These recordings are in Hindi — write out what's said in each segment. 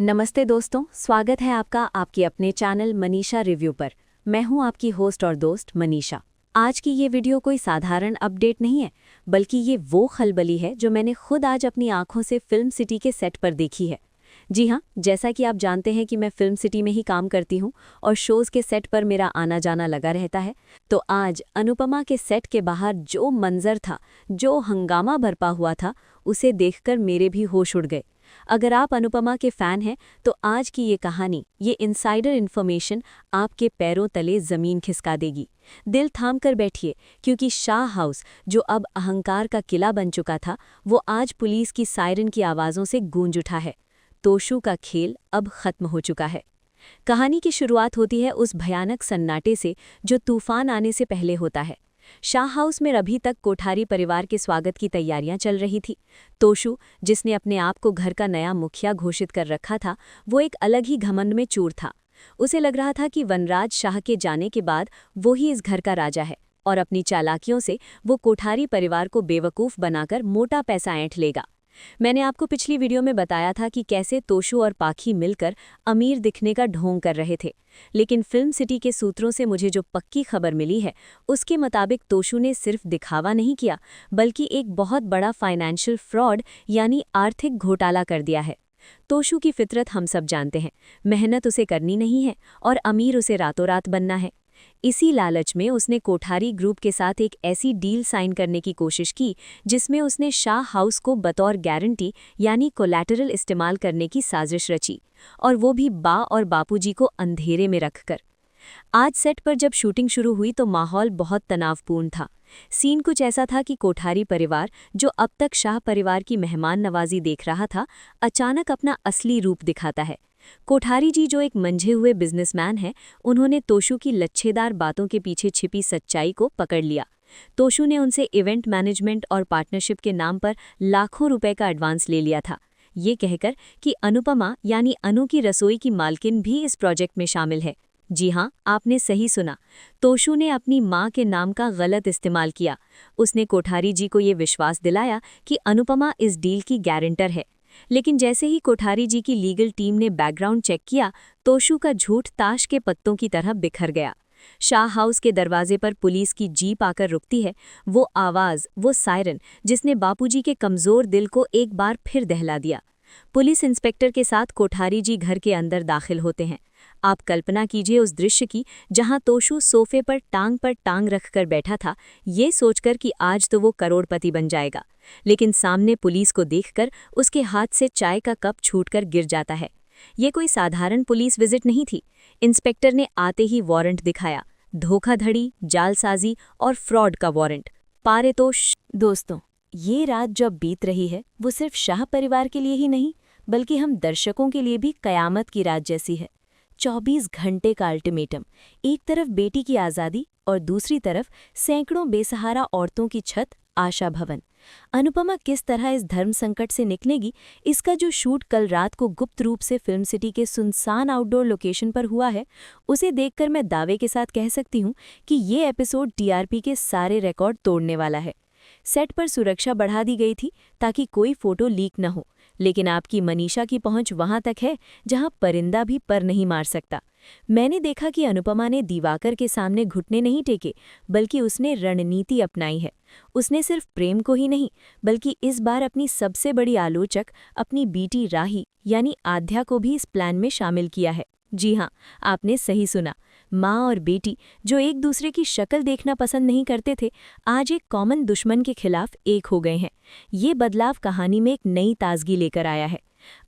नमस्ते दोस्तों, स्वागत है आपका आपके अपने चैनल मनीषा रिव्यू पर। मैं हूं आपकी होस्ट और दोस्त मनीषा। आज की ये वीडियो कोई साधारण अपडेट नहीं है, बल्कि ये वो खलबली है जो मैंने खुद आज अपनी आंखों से फिल्म सिटी के सेट पर देखी है। जी हाँ, जैसा कि आप जानते हैं कि मैं फिल्म सिटी में ही काम करती हूँ और शोज़ के सेट पर मेरा आना जाना लगा रहता है। तो आज अनुपमा के सेट के बाहर जो मंजर था, जो हंगामा बरपा हुआ था, उसे देखकर मेरे भी होश उड़ गए। अगर आप अनुपमा के फ़ैन हैं तो आज की ये कहानी, ये इनसाइडर इन्फॉर्मेशन आपके पैरों तले ज़मीन खिसका देगी। दिल थाम कर बैठिए, क्योंकि शाह हाउस, जो अब अहंकार का किला बन चुका था, वो आज पुलिस की सायरन की आवाज़ों से गूंज उठा है। तोशू का खेल अब खत्म हो चुका है। कहानी की शुरुआत होती है उस भयानक सन्नाटे से जो तूफान आने से पहले होता है। शाह हाउस में अभी तक कोठारी परिवार के स्वागत की तैयारियां चल रही थी। तोशू, जिसने अपने आप को घर का नया मुखिया घोषित कर रखा था, वो एक अलग ही घमंड में चूर था। उसे लग रहा था कि वनराज शाह के जाने के बाद वो ही इस घर का राजा है और अपनी चालाकियों से वो कोठारी परिवार को बेवकूफ़ बनाकर मोटा पैसा ऐंठ लेगा। मैंने आपको पिछली वीडियो में बताया था कि कैसे तोशू और पाखी मिलकर अमीर दिखने का ढोंग कर रहे थे, लेकिन फिल्म सिटी के सूत्रों से मुझे जो पक्की खबर मिली है, उसके मुताबिक तोशू ने सिर्फ दिखावा नहीं किया, बल्कि एक बहुत बड़ा फाइनेंशियल फ्रॉड यानी आर्थिक घोटाला कर दिया है। तोशू की फितरत हम सब जानते हैं, मेहनत उसे करनी नहीं है और अमीर उसे रातों रात बनना है। इसी लालच में उसने कोठारी ग्रुप के साथ एक ऐसी डील साइन करने की कोशिश की जिसमें उसने शाह हाउस को बतौर गारंटी यानी कोलैटरल इस्तेमाल करने की साजिश रची, और वो भी बा और बापूजी को अंधेरे में रखकर। आज सेट पर जब शूटिंग शुरू हुई तो माहौल बहुत तनावपूर्ण था। सीन कुछ ऐसा था कि कोठारी परिवार, जो अब तक शाह परिवार की मेहमान नवाजी देख रहा था, अचानक अपना असली रूप दिखाता है। कोठारी जी, जो एक मंझे हुए बिजनेसमैन हैं, उन्होंने तोशू की लच्छेदार बातों के पीछे छिपी सच्चाई को पकड़ लिया। तोशू ने उनसे इवेंट मैनेजमेंट और पार्टनरशिप के नाम पर लाखों रुपए का एडवांस ले लिया था, ये कहकर कि अनुपमा यानी अनु की रसोई की मालकिन भी इस प्रोजेक्ट में शामिल है। जी हाँ, आपने सही सुना। तोशू ने अपनी माँ के नाम का गलत इस्तेमाल किया। उसने कोठारी जी को ये विश्वास दिलाया कि अनुपमा इस डील की गारंटर है, लेकिन जैसे ही कोठारी जी की लीगल टीम ने बैकग्राउंड चेक किया, तोशू का झूठ ताश के पत्तों की तरह बिखर गया। शाह हाउस के दरवाजे पर पुलिस की जीप आकर रुकती है, वो आवाज़, वो सायरन, जिसने बापूजी के कमज़ोर दिल को एक बार फिर दहला दिया। पुलिस इंस्पेक्टर के साथ कोठारी जी घर के अंदर दाखिल होते हैं। आप कल्पना कीजिए उस दृश्य की, जहां तोशू सोफे पर टांग रखकर बैठा था, ये सोचकर कि आज तो वो करोड़पति बन जाएगा, लेकिन सामने पुलिस को देखकर उसके हाथ से चाय का कप छूटकर गिर जाता है। ये कोई साधारण पुलिस विजिट नहीं थी। इंस्पेक्टर ने आते ही वारंट दिखाया, धोखाधड़ी, जालसाजी और फ्रॉड का वारंट। पारितोष। दोस्तों, ये रात जो अब बीत रही है, वो सिर्फ शाह परिवार के लिए ही नहीं, बल्कि हम दर्शकों के लिए भी कयामत की रात जैसी है। 24 घंटे का अल्टीमेटम, एक तरफ बेटी की आज़ादी और दूसरी तरफ सैकड़ों बेसहारा औरतों की छत, आशा भवन। अनुपमा किस तरह इस धर्म संकट से निकलेगी, इसका जो शूट कल रात को गुप्त रूप से फिल्म सिटी के सुनसान आउटडोर लोकेशन पर हुआ है, उसे देखकर मैं दावे के साथ कह सकती हूँ कि ये एपिसोड टीआरपी के सारे रिकॉर्ड तोड़ने वाला है। सेट पर सुरक्षा बढ़ा दी गई थी ताकि कोई फोटो लीक न हो, लेकिन आपकी मनीषा की पहुंच वहां तक है जहां परिंदा भी पर नहीं मार सकता। मैंने देखा कि अनुपमा ने दिवाकर के सामने घुटने नहीं टेके, बल्कि उसने रणनीति अपनाई है। उसने सिर्फ प्रेम को ही नहीं, बल्कि इस बार अपनी सबसे बड़ी आलोचक, अपनी बेटी राही यानी आध्या को भी इस प्लान में शामिल किया है। जी हाँ, आपने सही सुना। माँ और बेटी, जो एक दूसरे की शक्ल देखना पसंद नहीं करते थे, आज एक कॉमन दुश्मन के खिलाफ एक हो गए हैं। ये बदलाव कहानी में एक नई ताजगी लेकर आया है।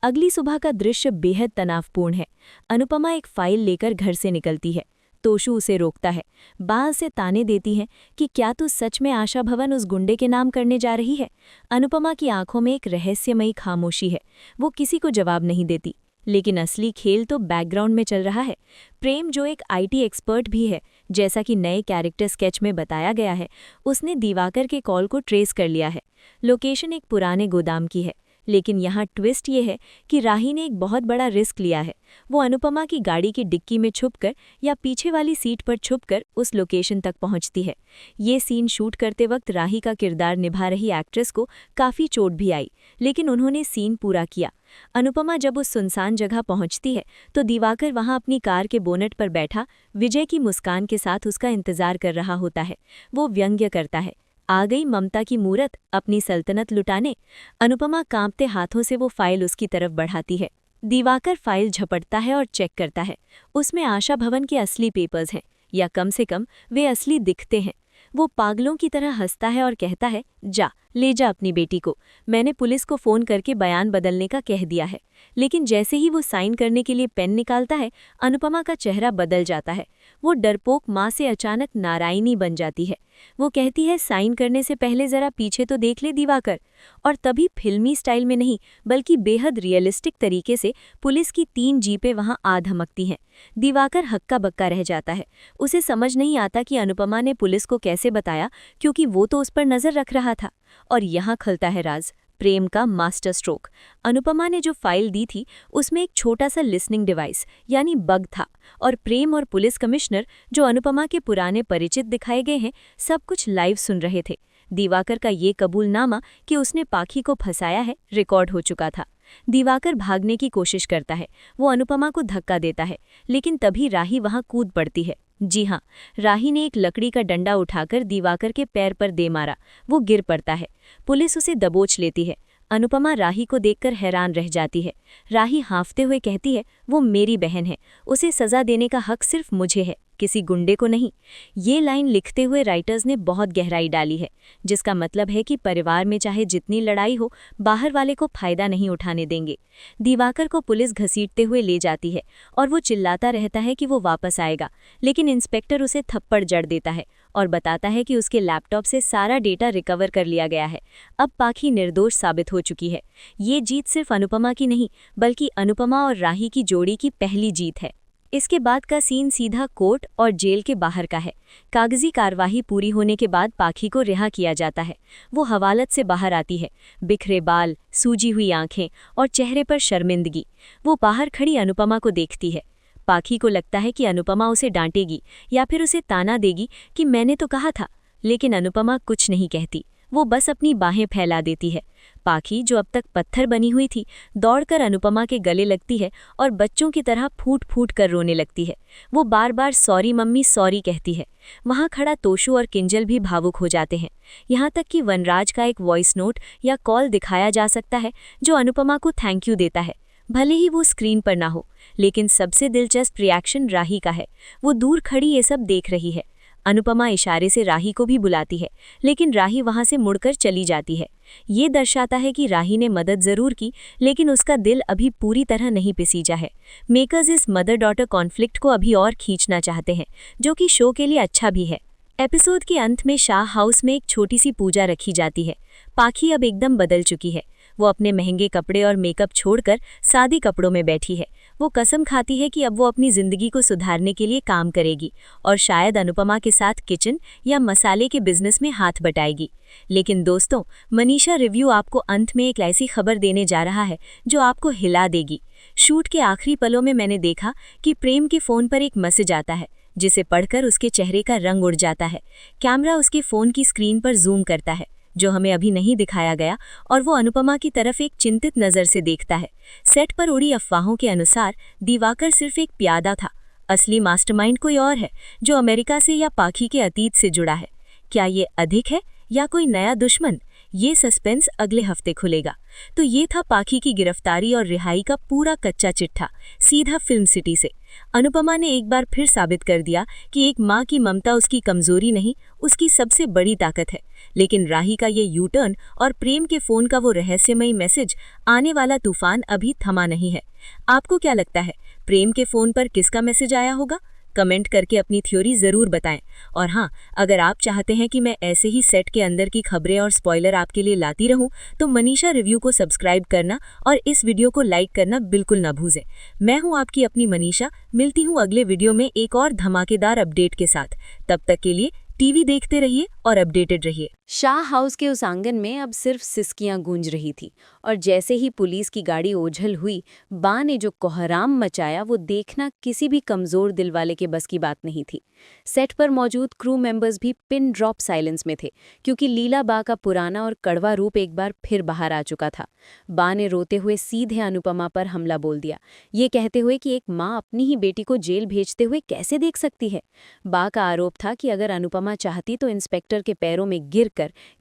अगली सुबह का दृश्य बेहद तनावपूर्ण है। अनुपमा एक फाइल लेकर घर से निकलती है। तोशू उसे रोकता है, बाल से ताने देती है कि क्या तू सच में आशा भवन उस गुंडे के नाम करने जा रही है। अनुपमा की आंखों में एक रहस्यमयी खामोशी है, वो किसी को जवाब नहीं देती। लेकिन असली खेल तो बैकग्राउंड में चल रहा है। प्रेम, जो एक आईटी एक्सपर्ट भी है, जैसा कि नए कैरेक्टर स्केच में बताया गया है, उसने दिवाकर के कॉल को ट्रेस कर लिया है। लोकेशन एक पुराने गोदाम की है, लेकिन यहाँ ट्विस्ट ये है कि राही ने एक बहुत बड़ा रिस्क लिया है। वो अनुपमा की गाड़ी की डिक्की में छुपकर या पीछे वाली सीट पर छुपकर उस लोकेशन तक पहुंचती है। ये सीन शूट करते वक्त राही का किरदार निभा रही एक्ट्रेस को काफ़ी चोट भी आई, लेकिन उन्होंने सीन पूरा किया। अनुपमा जब उस सुनसान जगह पहुंचती है तो दिवाकर वहां अपनी कार के बोनेट पर बैठा विजय की मुस्कान के साथ उसका इंतजार कर रहा होता है। वो व्यंग्य करता है, आ गई ममता की मूरत अपनी सल्तनत लुटाने। अनुपमा कांपते हाथों से वो फाइल उसकी तरफ बढ़ाती है। दिवाकर फाइल झपटता है और चेक करता है। उसमें आशा भवन के असली पेपर्स हैं, या कम से कम वे असली दिखते हैं। वो पागलों की तरह हंसता है और कहता है, जा ले जा अपनी बेटी को, मैंने पुलिस को फ़ोन करके बयान बदलने का कह दिया है। लेकिन जैसे ही वो साइन करने के लिए पेन निकालता है, अनुपमा का चेहरा बदल जाता है। वो डरपोक माँ से अचानक नारायणी बन जाती है। वो कहती है, साइन करने से पहले ज़रा पीछे तो देख ले दिवाकर। और तभी फिल्मी स्टाइल में नहीं बल्कि बेहद रियलिस्टिक तरीके से पुलिस की 3 जीपें वहां आ धमकती हैं। दिवाकर हक्का बक्का रह जाता है। उसे समझ नहीं आता कि अनुपमा ने पुलिस को कैसे बताया, क्योंकि वो तो उस पर नज़र रख रहा था। और यहाँ खलता है राज, प्रेम का मास्टर स्ट्रोक। अनुपमा ने जो फाइल दी थी उसमें एक छोटा सा लिसनिंग डिवाइस यानी बग था, और प्रेम और पुलिस कमिश्नर, जो अनुपमा के पुराने परिचित दिखाए गए हैं, सब कुछ लाइव सुन रहे थे। दिवाकर का ये कबूलनामा कि उसने पाखी को फंसाया है रिकॉर्ड हो चुका था। दिवाकर भागने की कोशिश करता है। वो अनुपमा को धक्का देता है, लेकिन तभी राही वहां कूद पड़ती है। जी हाँ, राही ने एक लकड़ी का डंडा उठाकर दिवाकर के पैर पर दे मारा। वो गिर पड़ता है। पुलिस उसे दबोच लेती है। अनुपमा राही को देखकर हैरान रह जाती है। राही हाँफते हुए कहती है, वो मेरी बहन है, उसे सज़ा देने का हक सिर्फ मुझे है, किसी गुंडे को नहीं। ये लाइन लिखते हुए राइटर्स ने बहुत गहराई डाली है, जिसका मतलब है कि परिवार में चाहे जितनी लड़ाई हो, बाहर वाले को फायदा नहीं उठाने देंगे। दिवाकर को पुलिस घसीटते हुए ले जाती है और वो चिल्लाता रहता है कि वो वापस आएगा, लेकिन इंस्पेक्टर उसे थप्पड़ जड़ देता है और बताता है कि उसके लैपटॉप से सारा डेटा रिकवर कर लिया गया है। अब पाखी निर्दोष साबित हो चुकी है। ये जीत सिर्फ अनुपमा की नहीं बल्कि अनुपमा और राही की जोड़ी की पहली जीत है। इसके बाद का सीन सीधा कोर्ट और जेल के बाहर का है। कागजी कार्यवाही पूरी होने के बाद पाखी को रिहा किया जाता है। वो हवालत से बाहर आती है, बिखरे बाल, सूजी हुई आंखें और चेहरे पर शर्मिंदगी। वो बाहर खड़ी अनुपमा को देखती है। पाखी को लगता है कि अनुपमा उसे डांटेगी या फिर उसे ताना देगी कि मैंने तो कहा था, लेकिन अनुपमा कुछ नहीं कहती। वो बस अपनी बाहें फैला देती है। पाखी, जो अब तक पत्थर बनी हुई थी, दौड़कर अनुपमा के गले लगती है और बच्चों की तरह फूट फूट कर रोने लगती है। वो बार बार सॉरी मम्मी सॉरी कहती है। वहाँ खड़ा तोशु और किंजल भी भावुक हो जाते हैं। यहाँ तक कि वनराज का एक वॉइस नोट या कॉल दिखाया जा सकता है जो अनुपमा को थैंक यू देता है, भले ही वो स्क्रीन पर ना हो। लेकिन सबसे दिलचस्प रिएक्शन राही का है। वो दूर खड़ी ये सब देख रही है। अनुपमा इशारे से राही को भी बुलाती है, लेकिन राही वहां से मुड़कर चली जाती है। ये दर्शाता है कि राही ने मदद जरूर की, लेकिन उसका दिल अभी पूरी तरह नहीं पिसीजा है। मेकर्स इस मदर डॉटर कॉन्फ्लिक्ट को अभी और खींचना चाहते हैं, जो कि शो के लिए अच्छा भी है। एपिसोड के अंत में शाह हाउस में एक छोटी सी पूजा रखी जाती है। पाखी अब एकदम बदल चुकी है। वो अपने महंगे कपड़े और मेकअप छोड़कर सादी कपड़ों में बैठी है। वो कसम खाती है कि अब वो अपनी जिंदगी को सुधारने के लिए काम करेगी और शायद अनुपमा के साथ किचन या मसाले के बिजनेस में हाथ बटाएगी। लेकिन दोस्तों, मनीषा रिव्यू आपको अंत में एक ऐसी खबर देने जा रहा है जो आपको हिला देगी। शूट के आखिरी पलों में मैंने देखा कि प्रेम के फ़ोन पर एक मैसेज आता है, जिसे पढ़कर उसके चेहरे का रंग उड़ जाता है। कैमरा उसके फ़ोन की स्क्रीन पर जूम करता है, जो हमें अभी नहीं दिखाया गया, और वो अनुपमा की तरफ एक चिंतित नज़र से देखता है। सेट पर उड़ी अफवाहों के अनुसार दिवाकर सिर्फ एक प्यादा था। असली मास्टरमाइंड कोई और है, जो अमेरिका से या पाखी के अतीत से जुड़ा है। क्या ये अधिक है या कोई नया दुश्मन? ये सस्पेंस अगले हफ्ते खुलेगा। तो ये था पाखी की गिरफ्तारी और रिहाई का पूरा कच्चा चिट्ठा, सीधा फिल्म सिटी से। अनुपमा ने एक बार फिर साबित कर दिया कि एक माँ की ममता उसकी कमजोरी नहीं, उसकी सबसे बड़ी ताकत है। लेकिन राही का ये यू टर्न और प्रेम के फ़ोन का वो रहस्यमयी मैसेज, आने वाला तूफान अभी थमा नहीं है। आपको क्या लगता है, प्रेम के फ़ोन पर किसका मैसेज आया होगा? कमेंट करके अपनी थ्योरी ज़रूर बताएं। और हाँ, अगर आप चाहते हैं कि मैं ऐसे ही सेट के अंदर की खबरें और स्पॉइलर आपके लिए लाती रहूं, तो मनीषा रिव्यू को सब्सक्राइब करना और इस वीडियो को लाइक करना बिल्कुल ना भूलें। मैं हूं आपकी अपनी मनीषा। मिलती हूं अगले वीडियो में एक और धमाकेदार अपडेट के साथ। तब तक के लिए टीवी देखते रहिए और अपडेटेड रहिए। शाह हाउस के उस आंगन में अब सिर्फ सिसकियां गूंज रही थी और जैसे ही पुलिस की गाड़ी ओझल हुई, बा ने जो कोहराम मचाया वो देखना किसी भी कमजोर दिल वाले के बस की बात नहीं थी। सेट पर मौजूद क्रू मेंबर्स भी पिन ड्रॉप साइलेंस में थे, क्योंकि लीला बा का पुराना और कड़वा रूप एक बार फिर बाहर आ चुका था। बा ने रोते हुए सीधे अनुपमा पर हमला बोल दिया, ये कहते हुए कि एक माँ अपनी ही बेटी को जेल भेजते हुए कैसे देख सकती है। बा का आरोप था कि अगर अनुपमा चाहती तो इंस्पेक्टर के पैरों में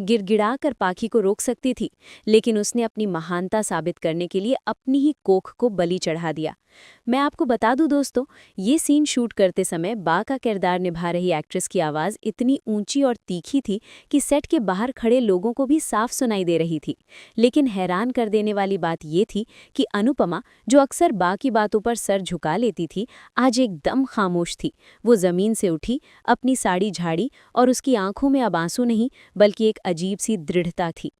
गिड़गिड़ा कर पाखी को रोक सकती थी, लेकिन उसने अपनी महानता साबित करने के लिए अपनी ही कोख को बलि चढ़ा दिया। मैं आपको बता दूं दोस्तों, ये सीन शूट करते समय बा का किरदार निभा रही एक्ट्रेस की आवाज़ इतनी ऊंची और तीखी थी कि सेट के बाहर खड़े लोगों को भी साफ सुनाई दे रही थी। लेकिन हैरान कर देने वाली बात ये थी कि अनुपमा, जो अक्सर बा की बातों पर सर झुका लेती थी, आज एकदम खामोश थी। वो ज़मीन से उठी, अपनी साड़ी झाड़ी और उसकी आंखों में अब आंसू नहीं बल्कि एक अजीब सी दृढ़ता थी।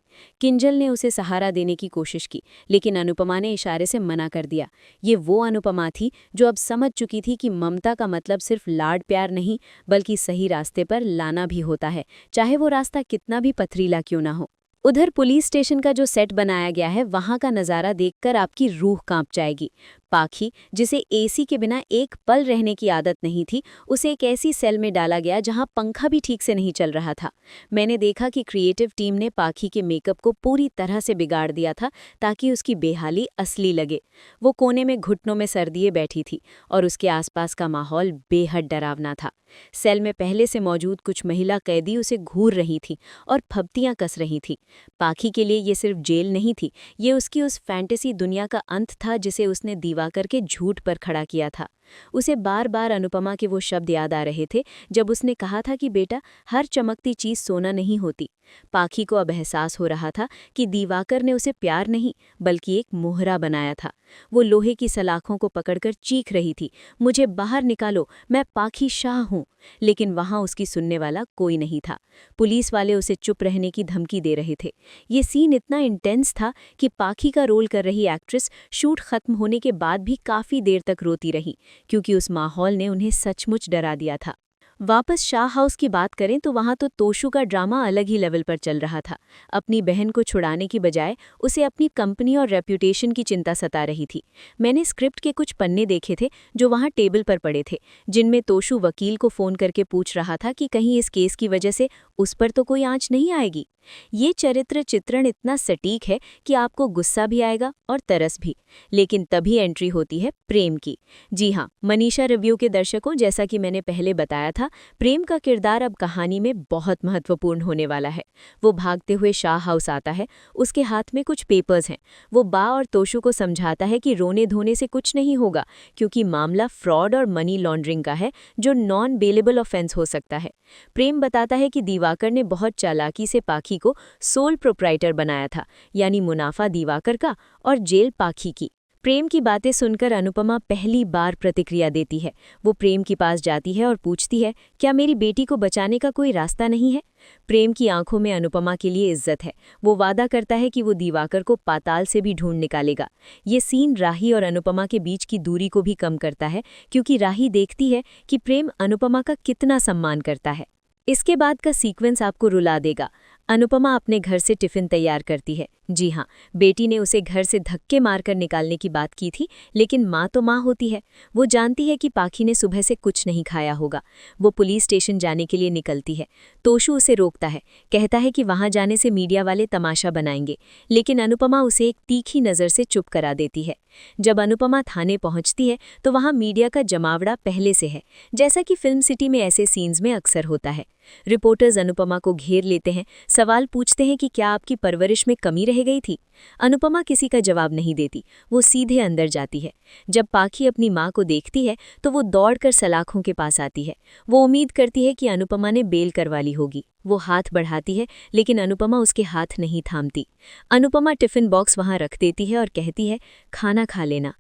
किंजल ने उसे सहारा देने की कोशिश की, लेकिन अनुपमा ने इशारे से मना कर दिया। ये वो अनुपमा थी जो अब समझ चुकी थी कि ममता का मतलब सिर्फ लाड प्यार नहीं बल्कि सही रास्ते पर लाना भी होता है, चाहे वो रास्ता कितना भी पथरीला क्यों ना हो। उधर पुलिस स्टेशन का जो सेट बनाया गया है, वहां का नज़ारा देखकर आपकी रूह कांप जाएगी। पाखी, जिसे एसी के बिना एक पल रहने की आदत नहीं थी, उसे एक ऐसी सेल में डाला गया जहां पंखा भी ठीक से नहीं चल रहा था। मैंने देखा कि क्रिएटिव टीम ने पाखी के मेकअप को पूरी तरह से बिगाड़ दिया था ताकि उसकी बेहाली असली लगे। वो कोने में घुटनों में सर दिए बैठी थी और उसके आसपास का माहौल बेहद डरावना था। सेल में पहले से मौजूद कुछ महिला कैदी उसे घूर रही थी और फब्तियां कस रही थी। पाखी के लिए ये सिर्फ जेल नहीं थी, ये उसकी उस फैंटेसी दुनिया का अंत था जिसे उसने दीवाकर के झूठ पर खड़ा किया था। उसे बार बार अनुपमा के वो शब्द याद आ रहे थे जब उसने कहा था कि बेटा, हर चमकती चीज सोना नहीं होती। पाखी को अब एहसास हो रहा था कि दीवाकर ने उसे प्यार नहीं बल्कि एक मोहरा बनाया था। वो लोहे की सलाखों को पकड़कर चीख रही थी, मुझे बाहर निकालो, मैं पाखी शाह हूँ। लेकिन वहां उसकी सुनने वाला कोई नहीं था। पुलिस वाले उसे चुप रहने की धमकी दे रहे थे। ये सीन इतना इंटेंस था कि पाखी का रोल कर रही एक्ट्रेस शूट खत्म होने के बाद भी काफी देर तक रोती रही, क्योंकि उस माहौल ने उन्हें सचमुच डरा दिया था। वापस शाह हाउस की बात करें तो वहां तो तोशु का ड्रामा अलग ही लेवल पर चल रहा था। अपनी बहन को छुड़ाने की बजाय उसे अपनी कंपनी और रेप्यूटेशन की चिंता सता रही थी। मैंने स्क्रिप्ट के कुछ पन्ने देखे थे जो वहां टेबल पर पड़े थे, जिनमें तोशु वकील को फोन करके पूछ रहा था कि कहीं इस केस की वजह से उस पर तो कोई आंच नहीं आएगी। ये चरित्र चित्रण इतना सटीक है कि आपको गुस्सा भी आएगा और तरस भी। लेकिन तभी एंट्री होती है प्रेम की। जी हाँ, मनीषा रिव्यू के दर्शकों, जैसा कि मैंने पहले बताया था, प्रेम का किरदार अब कहानी में बहुत महत्वपूर्ण होने वाला है। वो भागते हुए शाह हाउस आता है, उसके हाथ में कुछ पेपर्स हैं। वो बा और तोशु को समझाता है कि रोने धोने से कुछ नहीं होगा, क्योंकि मामला फ्रॉड और मनी लॉन्ड्रिंग का है जो नॉन बेलेबल ऑफेंस हो सकता है। प्रेम बताता है कि दीवाकर ने बहुत चालाकी से पाखी को सोल प्रोप्राइटर बनाया था, यानी मुनाफा दीवाकर का और जेल पाखी की। प्रेम की बातें सुनकर अनुपमा पहली बार प्रतिक्रिया देती है। वो प्रेम के पास जाती है और पूछती है, क्या मेरी बेटी को बचाने का कोई रास्ता नहीं है? प्रेम की आंखों में अनुपमा के लिए इज्जत है। वो वादा करता है कि वो दीवाकर को पाताल से भी ढूंढ निकालेगा। ये सीन राही और अनुपमा के बीच की दूरी को भी कम करता है, क्योंकि राही देखती है कि प्रेम अनुपमा का कितना सम्मान करता है। इसके बाद का सीक्वेंस आपको रुला देगा। अनुपमा अपने घर से टिफिन तैयार करती है। जी हाँ, बेटी ने उसे घर से धक्के मारकर निकालने की बात की थी, लेकिन माँ तो माँ होती है। वो जानती है कि पाखी ने सुबह से कुछ नहीं खाया होगा। वो पुलिस स्टेशन जाने के लिए निकलती है। तोशु उसे रोकता है, कहता है कि वहां जाने से मीडिया वाले तमाशा बनाएंगे, लेकिन अनुपमा उसे एक तीखी नज़र से चुप करा देती है। जब अनुपमा थाने पहुंचती है तो वहां मीडिया का जमावड़ा पहले से है, जैसा कि फिल्म सिटी में ऐसे सीन्स में अक्सर होता है। रिपोर्टर्स अनुपमा को घेर लेते हैं, सवाल पूछते हैं कि क्या आपकी परवरिश में कमी रह गई थी। अनुपमा किसी का जवाब नहीं देती, वो सीधे अंदर जाती है। जब पाखी अपनी माँ को देखती है तो वो दौड़कर सलाखों के पास आती है। वो उम्मीद करती है कि अनुपमा ने बेल करवा ली होगी। वो हाथ बढ़ाती है, लेकिन अनुपमा उसके हाथ नहीं थामती। अनुपमा टिफिन बॉक्स वहां रख देती है और कहती है, खाना खा लेना।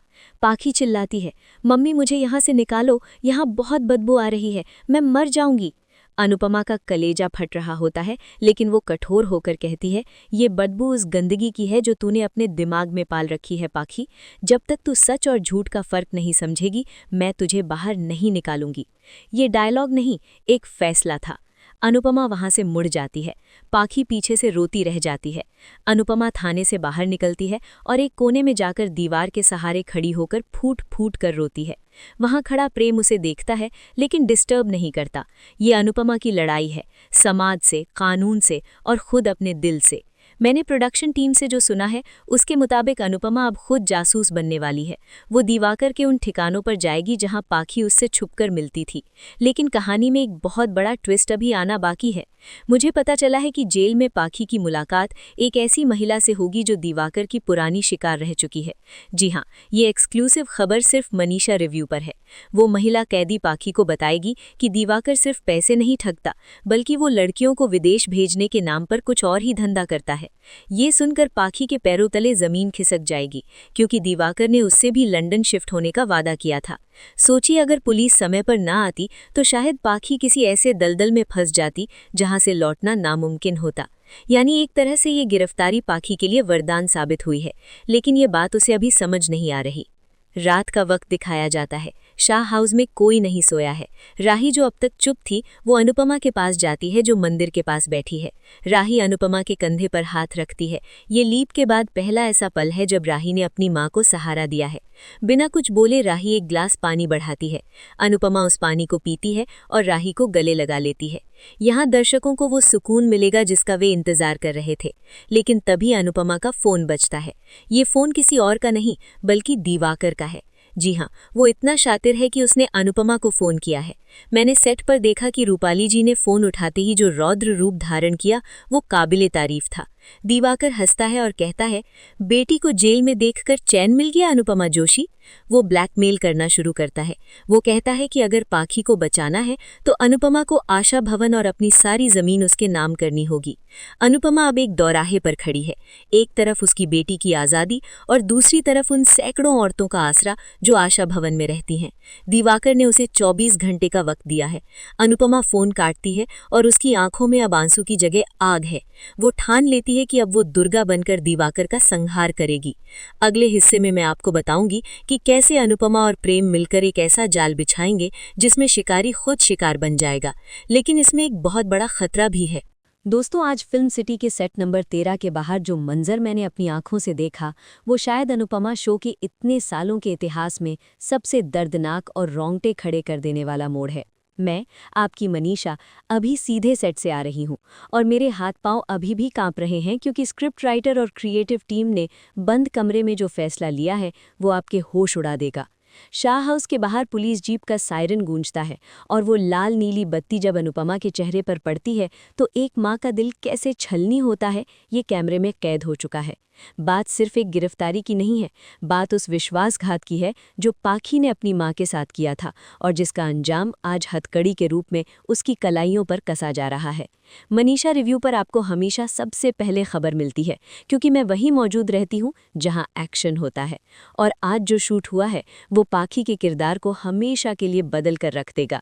पाखी चिल्लाती है, मम्मी मुझे यहाँ से निकालो, यहाँ बहुत बदबू आ रही है, मैं मर जाऊंगी। अनुपमा का कलेजा फट रहा होता है, लेकिन वो कठोर होकर कहती है, ये बदबू उस गंदगी की है जो तूने अपने दिमाग में पाल रखी है पाखी। जब तक तू सच और झूठ का फर्क नहीं समझेगी, मैं तुझे बाहर नहीं निकालूंगी। ये डायलॉग नहीं, एक फैसला था। अनुपमा वहां से मुड़ जाती है। पाखी पीछे से रोती रह जाती है। अनुपमा थाने से बाहर निकलती है और एक कोने में जाकर दीवार के सहारे खड़ी होकर फूट फूट कर रोती है। वहां खड़ा प्रेम उसे देखता है लेकिन डिस्टर्ब नहीं करता। ये अनुपमा की लड़ाई है, समाज से, कानून से और खुद अपने दिल से। मैंने प्रोडक्शन टीम से जो सुना है उसके मुताबिक अनुपमा अब खुद जासूस बनने वाली है। वो दिवाकर के उन ठिकानों पर जाएगी जहां पाखी उससे छुपकर मिलती थी। लेकिन कहानी में एक बहुत बड़ा ट्विस्ट अभी आना बाकी है। मुझे पता चला है कि जेल में पाखी की मुलाकात एक ऐसी महिला से होगी जो दिवाकर की पुरानी शिकार रह चुकी है। जी हाँ, ये एक्सक्लूसिव खबर सिर्फ मनीषा रिव्यू पर है। वो महिला कैदी पाखी को बताएगी कि दिवाकर सिर्फ पैसे नहीं ठगता, बल्कि वो लड़कियों को विदेश भेजने के नाम पर कुछ और ही धंधा करता है। ये सुनकर पाखी के पैरों तले जमीन खिसक जाएगी, क्योंकि दिवाकर ने उससे भी लंदन शिफ्ट होने का वादा किया था। सोचिए, अगर पुलिस समय पर ना आती तो शायद पाखी किसी ऐसे दलदल में फंस जाती जहां से लौटना नामुमकिन होता। यानी एक तरह से ये गिरफ्तारी पाखी के लिए वरदान साबित हुई है, लेकिन ये बात उसे अभी समझ नहीं आ रही। रात का वक्त दिखाया जाता है। शाह हाउस में कोई नहीं सोया है। राही, जो अब तक चुप थी, वो अनुपमा के पास जाती है जो मंदिर के पास बैठी है। राही अनुपमा के कंधे पर हाथ रखती है। ये लीप के बाद पहला ऐसा पल है जब राही ने अपनी माँ को सहारा दिया है। बिना कुछ बोले राही एक ग्लास पानी बढ़ाती है। अनुपमा उस पानी को पीती है और राही को गले लगा लेती है। यहाँ दर्शकों को वो सुकून मिलेगा जिसका वे इंतजार कर रहे थे। लेकिन तभी अनुपमा का फोन बजता है। ये फोन किसी और का नहीं बल्कि दिवाकर का है। जी हाँ, वो इतना शातिर है कि उसने अनुपमा को फोन किया है। मैंने सेट पर देखा कि रूपाली जी ने फोन उठाते ही जो रौद्र रूप धारण किया वो काबिले तारीफ था। दिवाकर हंसता है और कहता है, बेटी को जेल में देखकर चैन मिल गया अनुपमा जोशी। वो ब्लैकमेल करना शुरू करता है। वो कहता है कि अगर पाखी को बचाना है तो अनुपमा को आशा भवन और अपनी सारी जमीन उसके नाम करनी होगी। अनुपमा अब एक दौराहे पर खड़ी है। एक तरफ उसकी बेटी की आज़ादी और दूसरी तरफ उन सैकड़ों औरतों का आसरा जो आशा भवन में रहती हैं। दिवाकर ने उसे 24 घंटे का वक्त दिया है। अनुपमा फोन काटती है और उसकी आंखों में अब आंसू की जगह आग है। वो ठान लेती है कि अब वो दुर्गा बनकर दिवाकर का संहार करेगी। अगले हिस्से में मैं आपको बताऊंगी कि कैसे अनुपमा और प्रेम मिलकर एक ऐसा जाल बिछाएंगे जिसमें शिकारी खुद शिकार बन जाएगा। लेकिन इसमें एक बहुत बड़ा खतरा भी है। दोस्तों, आज फिल्म सिटी के सेट नंबर 13 के बाहर जो मंजर मैंने अपनी आंखों से देखा वो शायद अनुपमा शो के इतने सालों के इतिहास में सबसे दर्दनाक और रोंगटे खड़े कर देने वाला मोड़ है। मैं, आपकी मनीषा, अभी सीधे सेट से आ रही हूँ और मेरे हाथ पांव अभी भी कांप रहे हैं, क्योंकि स्क्रिप्ट राइटर और क्रिएटिव टीम ने बंद कमरे में जो फैसला लिया है वो आपके होश उड़ा देगा। शाह हाउस के बाहर पुलिस जीप का सायरन गूंजता है और वो लाल नीली बत्ती जब अनुपमा के चेहरे पर पड़ती है तो एक माँ का दिल कैसे छलनी होता है ये कैमरे में कैद हो चुका है। बात सिर्फ एक गिरफ्तारी की नहीं है, बात उस विश्वासघात की है जो पाखी ने अपनी माँ के साथ किया था और जिसका अंजाम आज हथकड़ी के रूप में उसकी कलाइयों पर कसा जा रहा है। मनीषा रिव्यू पर आपको हमेशा सबसे पहले खबर मिलती है, क्योंकि मैं वहीं मौजूद रहती हूँ जहाँ एक्शन होता है। और आज जो शूट हुआ है वो पाखी के किरदार को हमेशा के लिए बदल कर रख देगा।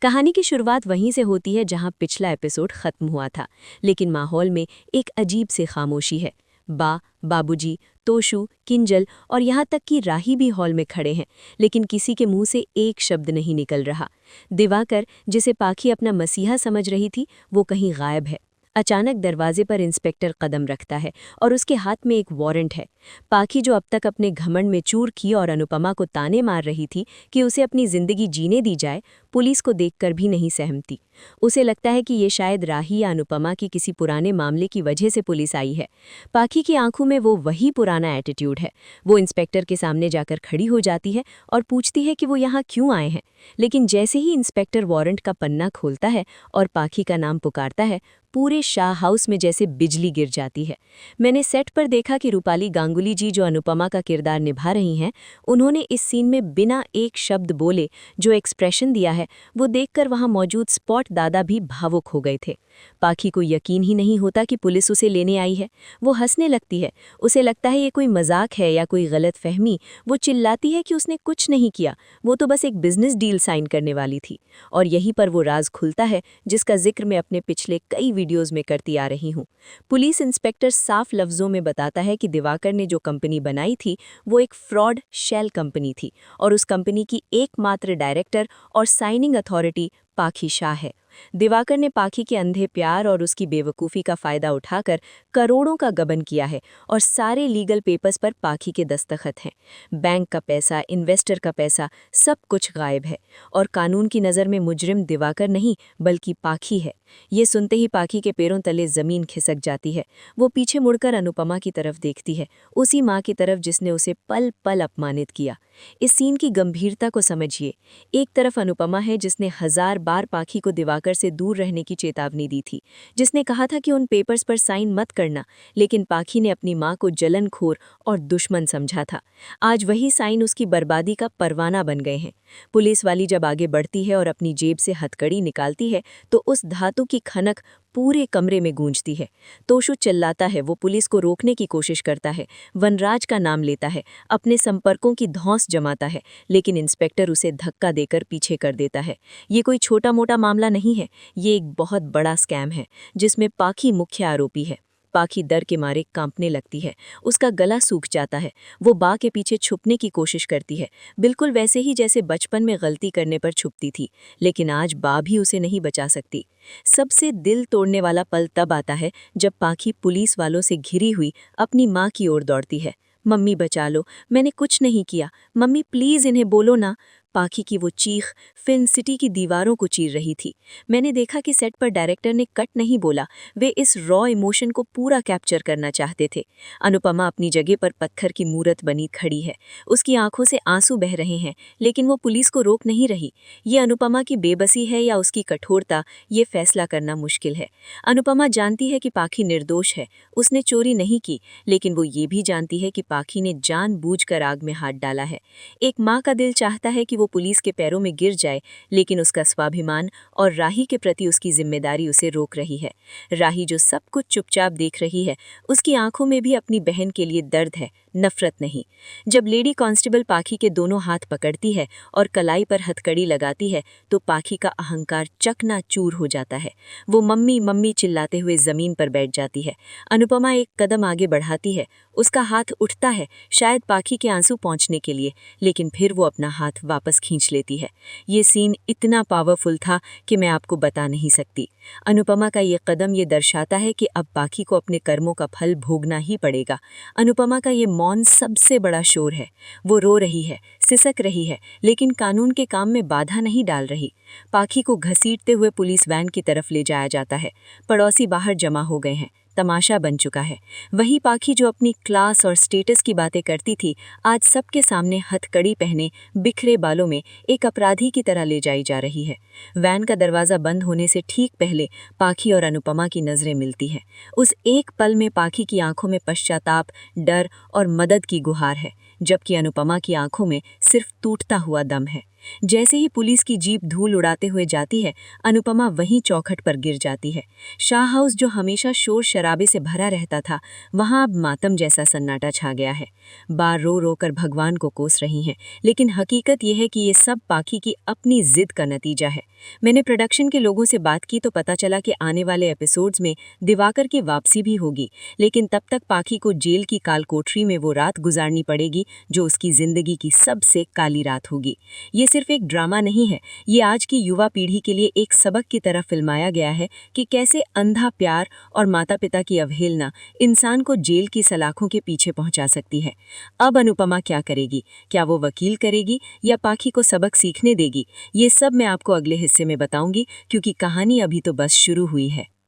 कहानी की शुरुआत वहीं से होती है जहां पिछला एपिसोड खत्म हुआ था, लेकिन माहौल में एक अजीब सी खामोशी है। बाबूजी, तोशु, किंजल और यहाँ तक कि राही भी हॉल में खड़े हैं, लेकिन किसी के मुंह से एक शब्द नहीं निकल रहा। दिवाकर, जिसे पाखी अपना मसीहा समझ रही थी, वो कहीं गायब है। अचानक दरवाजे पर इंस्पेक्टर कदम रखता है और उसके हाथ में एक वारंट है। पाखी, जो अब तक अपने घमंड में चूर की और अनुपमा को ताने मार रही थी कि उसे अपनी जिंदगी जीने दी जाए, पुलिस को देखकर भी नहीं सहमती। उसे लगता है कि ये शायद राही या अनुपमा की किसी पुराने मामले की वजह से पुलिस आई है। पाखी की आंखों में वो वही पुराना एटीट्यूड है। वो इंस्पेक्टर के सामने जाकर खड़ी हो जाती है और पूछती है कि वो यहाँ क्यों आए हैं। लेकिन जैसे ही इंस्पेक्टर वारंट का पन्ना खोलता है और पाखी का नाम पुकारता है, पूरे शाह हाउस में जैसे बिजली गिर जाती है। मैंने सेट पर देखा कि रूपाली गांगुली जी, जो अनुपमा का किरदार निभा रही हैं, उन्होंने इस सीन में बिना एक शब्द बोले जो एक्सप्रेशन दिया है वो देखकर वहां मौजूद स्पॉट दादा भी भावुक हो गए थे। पाखी को यकीन ही नहीं होता कि पुलिस उसे लेने आई है। वो हंसने लगती है। उसे लगता है ये कोई मजाक है या कोई गलत फहमी। वो चिल्लाती है कि उसने कुछ नहीं किया, वो तो बस एक बिजनेस डील साइन करने वाली थी। और यहीं पर वो राज खुलता है जिसका जिक्र मैं अपने पिछले कई वीडियोज़ में करती आ रही हूँ। पुलिस इंस्पेक्टर साफ लफ्ज़ों में बताता है कि दिवाकर ने जो कंपनी बनाई थी वो एक फ्रॉड शेल कंपनी थी और उस कंपनी की एकमात्र डायरेक्टर और साइनिंग अथॉरिटी पाखी शाह है। दिवाकर ने पाखी के अंधे प्यार और उसकी बेवकूफ़ी का फ़ायदा उठाकर करोड़ों का गबन किया है और सारे लीगल पेपर्स पर पाखी के दस्तखत हैं। बैंक का पैसा, इन्वेस्टर का पैसा, सब कुछ गायब है और कानून की नज़र में मुजरिम दिवाकर नहीं बल्कि पाखी है। ये सुनते ही पाखी के पैरों तले ज़मीन खिसक जाती है। वो पीछे मुड़कर अनुपमा की तरफ देखती है, उसी माँ की तरफ जिसने उसे पल पल अपमानित किया। इस सीन की गंभीरता को समझिए। एक तरफ अनुपमा है जिसने 1000 बार पाखी को दिवाकर से दूर रहने की चेतावनी दी थी, जिसने कहा था कि उन पेपर्स पर साइन मत करना, लेकिन पाखी ने अपनी माँ को जलनखोर और दुश्मन समझा था। आज वही साइन उसकी बर्बादी का परवाना बन गए हैं। पुलिस वाली जब आगे बढ़ती है और अपनी जेब से हथकड़ी निकालती है तो उस धातु की खनक पूरे कमरे में गूंजती है। तोशु चिल्लाता है, वो पुलिस को रोकने की कोशिश करता है, वनराज का नाम लेता है, अपने संपर्कों की धौंस जमाता है, लेकिन इंस्पेक्टर उसे धक्का देकर पीछे कर देता है। ये कोई छोटा मोटा मामला नहीं है, ये एक बहुत बड़ा स्कैम है जिसमें पाखी मुख्य आरोपी है। पाखी डर के मारे कांपने लगती है, उसका गला सूख जाता है, वो बा के पीछे छुपने की कोशिश करती है, बिल्कुल वैसे ही जैसे बचपन में गलती करने पर छुपती थी, लेकिन आज बा भी उसे नहीं बचा सकती। सबसे दिल तोड़ने वाला पल तब आता है जब पाखी पुलिस वालों से घिरी हुई अपनी माँ की ओर दौड़ती है। मम्मी बचा लो, मैंने कुछ नहीं किया, मम्मी प्लीज़ इन्हें बोलो ना। पाखी की वो चीख फिल्म सिटी की दीवारों को चीर रही थी। मैंने देखा कि सेट पर डायरेक्टर ने कट नहीं बोला, वे इस रॉ इमोशन को पूरा कैप्चर करना चाहते थे। अनुपमा अपनी जगह पर पत्थर की मूरत बनी खड़ी है, उसकी आंखों से आंसू बह रहे हैं, लेकिन वो पुलिस को रोक नहीं रही। ये अनुपमा की बेबसी है या उसकी कठोरता, ये फैसला करना मुश्किल है। अनुपमा जानती है कि पाखी निर्दोष है, उसने चोरी नहीं की, लेकिन वो ये भी जानती है कि पाखी ने जानबूझकर आग में हाथ डाला है। एक माँ का दिल चाहता है कि वो पुलिस के पैरों में गिर जाए, लेकिन उसका स्वाभिमान और राही के प्रति उसकी जिम्मेदारी उसे रोक रही है। राही जो सब कुछ चुपचाप देख रही है, उसकी आंखों में भी अपनी बहन के लिए दर्द है, नफरत नहीं। जब लेडी कांस्टेबल पाखी के दोनों हाथ पकड़ती है और कलाई पर हथकड़ी लगाती है तो पाखी का अहंकार चकनाचूर हो जाता है। वो मम्मी मम्मी चिल्लाते हुए जमीन पर बैठ जाती है। अनुपमा एक कदम आगे बढ़ाती है, उसका हाथ उठता है, शायद पाखी के आंसू पहुंचने के लिए, लेकिन फिर वो अपना हाथ वापस खींच लेती है। ये सीन इतना पावरफुल था कि मैं आपको बता नहीं सकती। अनुपमा का ये कदम ये दर्शाता है कि अब पाखी को अपने कर्मों का फल भोगना ही पड़ेगा। अनुपमा का ये मौन सबसे बड़ा शोर है। वो रो रही है, सिसक रही है, लेकिन कानून के काम में बाधा नहीं डाल रही। पाखी को घसीटते हुए पुलिस वैन की तरफ ले जाया जाता है। पड़ोसी बाहर जमा हो गए हैं, तमाशा बन चुका है। वही पाखी जो अपनी क्लास और स्टेटस की बातें करती थी, आज सबके सामने हथकड़ी पहने बिखरे बालों में एक अपराधी की तरह ले जाई जा रही है। वैन का दरवाज़ा बंद होने से ठीक पहले पाखी और अनुपमा की नज़रें मिलती हैं। उस एक पल में पाखी की आंखों में पश्चाताप, डर और मदद की गुहार है, जबकि अनुपमा की आंखों में सिर्फ टूटता हुआ दम है। जैसे ही पुलिस की जीप धूल उड़ाते हुए जाती है, अनुपमा वहीं चौखट पर गिर जाती है। शाह हाउस जो हमेशा शोर शराबे से भरा रहता था, वहां अब मातम जैसा सन्नाटा छा गया है। बार रो रो कर भगवान को कोस रही हैं, लेकिन हकीकत यह है कि ये सब पाखी की अपनी जिद का नतीजा है। मैंने प्रोडक्शन के लोगों से बात की तो पता चला कि आने वाले एपिसोड्स में दिवाकर की वापसी भी होगी, लेकिन तब तक पाखी को जेल की कालकोठरी में वो रात गुजारनी पड़ेगी जो उसकी जिंदगी की सबसे काली रात होगी। ये सिर्फ एक ड्रामा नहीं है, ये आज की युवा पीढ़ी के लिए एक सबक की तरह फिल्माया गया है कि कैसे अंधा प्यार और माता पिता की अवहेलना इंसान को जेल की सलाखों के पीछे पहुंचा सकती है। अब अनुपमा क्या करेगी? क्या वो वकील करेगी या पाखी को सबक सीखने देगी? ये सब मैं आपको अगले हिस्से में बताऊंगी, क्योंकि कहानी अभी तो बस शुरू हुई है।